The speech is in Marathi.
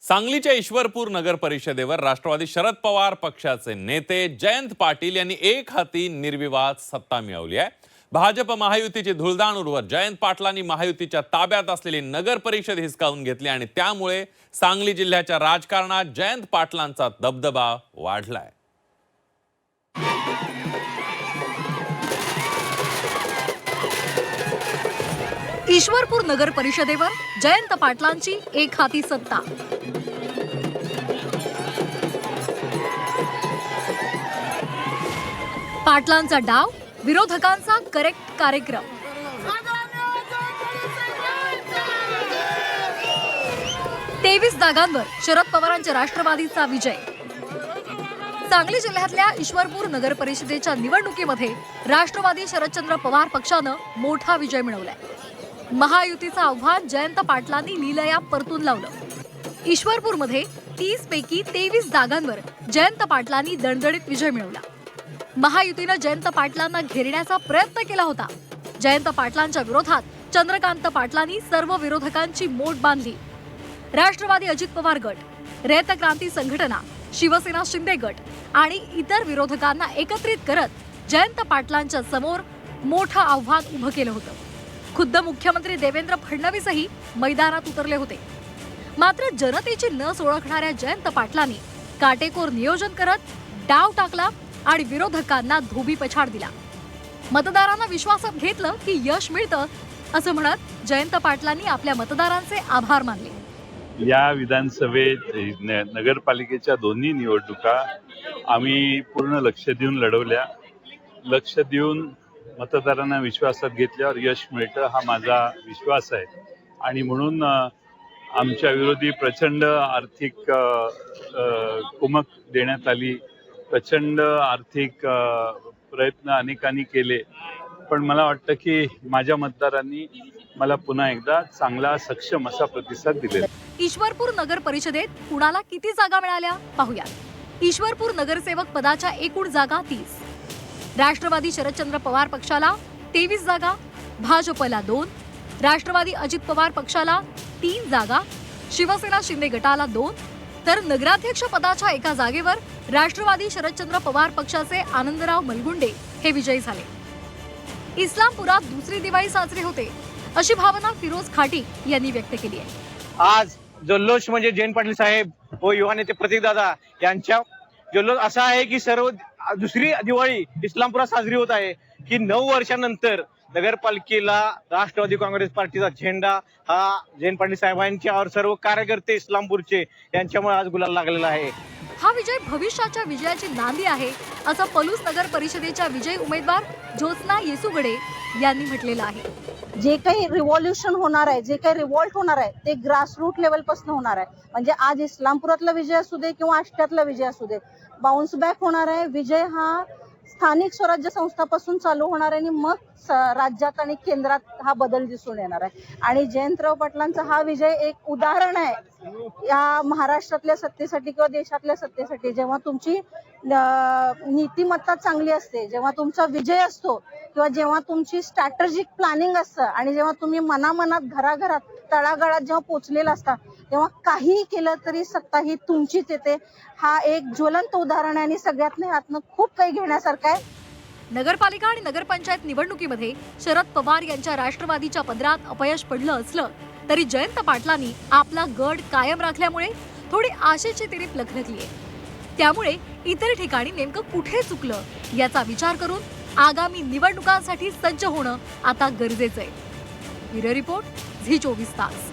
सांगलीच्या ईश्वरपूर नगर परिषदेवर राष्ट्रवादी शरद पवार पक्षाचे नेते जयंत पाटील यांनी एक हाती निर्विवाद सत्ता मिळवली आहे। भाजप महायुतीची धुळदाण उडवत जयंत पाटलांनी महायुतीच्या ताब्यात असलेली नगर परिषद हिसकावून घेतली आणि त्यामुळे सांगली जिल्ह्याच्या राजकारणात जयंत पाटलांचा दबदबा वाढलाय। ईश्वरपूर नगर परिषदेवर जयंत पाटलांची एक हाती सत्ता। पाटलांचा डाव, विरोधकांचा करेक्ट कार्यक्रम। तेवीस जागांवर शरद पवारांच्या राष्ट्रवादीचा विजय। सांगली जिल्ह्यातल्या ईश्वरपूर नगर परिषदेच्या निवडणुकीमध्ये राष्ट्रवादी शरदचंद्र पवार पक्षानं मोठा विजय मिळवलाय। महायुतीचं आव्हान जयंत पाटलांनी लीलया परतून लावलं। ईश्वरपूरमध्ये 30 पैकी 23 जागांवर जयंत पाटलांनी दणदणीत विजय मिळवला। महायुतीनं जयंत पाटलांना घेरण्याचा प्रयत्न केला होता। जयंत पाटलांच्या विरोधात चंद्रकांत पाटलांनी सर्व विरोधकांची मोट बांधली। राष्ट्रवादी अजित पवार गट, रयत क्रांती संघटना, शिवसेना शिंदे गट आणि इतर विरोधकांना एकत्रित करत जयंत पाटलांच्या समोर मोठं आव्हान उभं केलं होतं। खुद्द मुख्यमंत्री देवेंद्र फडणवीसही मैदानात उतरले होते। मात्र जनतेची नस ओळखणाऱ्या जयंत पाटलांनी काटेकोर नियोजन करत डाव टाकला आणि विरोधकांना धोबी पछाड दिला। मतदारांना विश्वासात घेतलं की यश मिळतं असं म्हणत जयंत पाटलांनी आपल्या मतदारांचे आभार मानले। या विधानसभेत नगरपालिकेच्या दोन्ही निवडणुका आम्ही पूर्ण लक्ष देऊन लढवल्या। लक्ष देऊन मतदारांना विश्वासात घेतल्यावर यश मिळतं हा माझा विश्वास आहे आणि म्हणून आमच्या विरोधी प्रचंड आर्थिक कुमक देण्यात आली। प्रचंड आर्थिक प्रयत्न अनेकांनी केले, पण मला वाटतं की माझ्या मतदारांनी मला पुन्हा एकदा चांगला सक्षम असा प्रतिसाद दिलेला। ईश्वरपूर नगर परिषदेत कुणाला किती जागा मिळाल्या पाहूया। ईश्वरपूर नगरसेवक पदाच्या एकूण जागा 30। राष्ट्रवादी शरदचंद्र पवार पक्षाला 23 जागा, भाजपला 2, राष्ट्रवादी अजित पवार पक्षाला 3 जागा, शिवसेना शिंदे गटाला 2, तर नगराध्यक्ष पदाच्या एका जागेवर राष्ट्रवादी शरदचंद्र पवार पक्षाचे आनंदराव मलगुंडे हे विजयी झाले। इस्लामपुरात दुसरी दिवाळी साजरी होते अशी भावना फिरोज खाटी यांनी व्यक्त केली आहे। आज जल्लोष म्हणजे जयंत पाटील साहेब व युवा नेते प्रतीकदादा यांच्या जल्लोष असा आहे की सर्व दुसरी दिवाळी इस्लामपुरात साजरी होत आहे की 9 वर्षांनंतर नगरपालिकेला राष्ट्रवादी काँग्रेस पार्टीचा झेंडा हा जयंत पाटील साहेबांच्या और सर्व कार्यकर्ते इस्लामपूरचे यांच्यामुळे आज गुलाल लागलेला आहे। हा विजय भविष्याच्या विजयाची नांदी आहे असं पलूस नगर परिषदेच्या विजयी उमेदवार ज्योत्स्ना येसुगडे यांनी म्हटलेलं आहे। जे काही रिव्हॉल्युशन होणार आहे, जे काही रिव्हॉल्ट होणार आहे ते ग्रासरूट लेवल पासून होणार आहे। म्हणजे आज इस्लामपुरातला विजय असू दे किंवा आष्ट्यातला विजय असू दे, बाउन्स बॅक होणार आहे। विजय हा स्थानिक स्वराज्य संस्थापासून चालू होणार आहे आणि मग राज्यात आणि केंद्रात हा बदल दिसून येणार आहे। आणि जयंतराव पाटलांचा हा विजय एक उदाहरण आहे या महाराष्ट्रातल्या सत्तेसाठी किंवा देशातल्या सत्तेसाठी। जेव्हा तुमची नीतिमत्ता चांगली असते, जेव्हा तुमचा विजय असतो किंवा जेव्हा तुमची स्ट्रॅटेजिक प्लॅनिंग असतं आणि जेव्हा तुम्ही मनामनात घराघरात तळागाळात जेव्हा पोचलेला असता तेव्हा काही केलं तरी सत्ता ही तुमचीच येते। हा एक ज्वलंत उदाहरण आहे आणि सगळ्यातनं यातनं खूप काही घेण्यासारखं आहे। नगरपालिका आणि नगरपंचायत निवडणुकीमध्ये शरद पवार यांच्या राष्ट्रवादीच्या पदरात अपयश पडलं असलं तरी जयंत पाटलांनी आपला गड कायम राखल्यामुळे थोडी आशेची तिरीप लखलखली आहे। त्यामुळे इतर ठिकाणी नेमकं कुठे चुकलं याचा विचार करून आगामी निवडणुकांसाठी सज्ज होणं आता गरजेचं आहे। ब्युरो रिपोर्ट, झी 24 तास।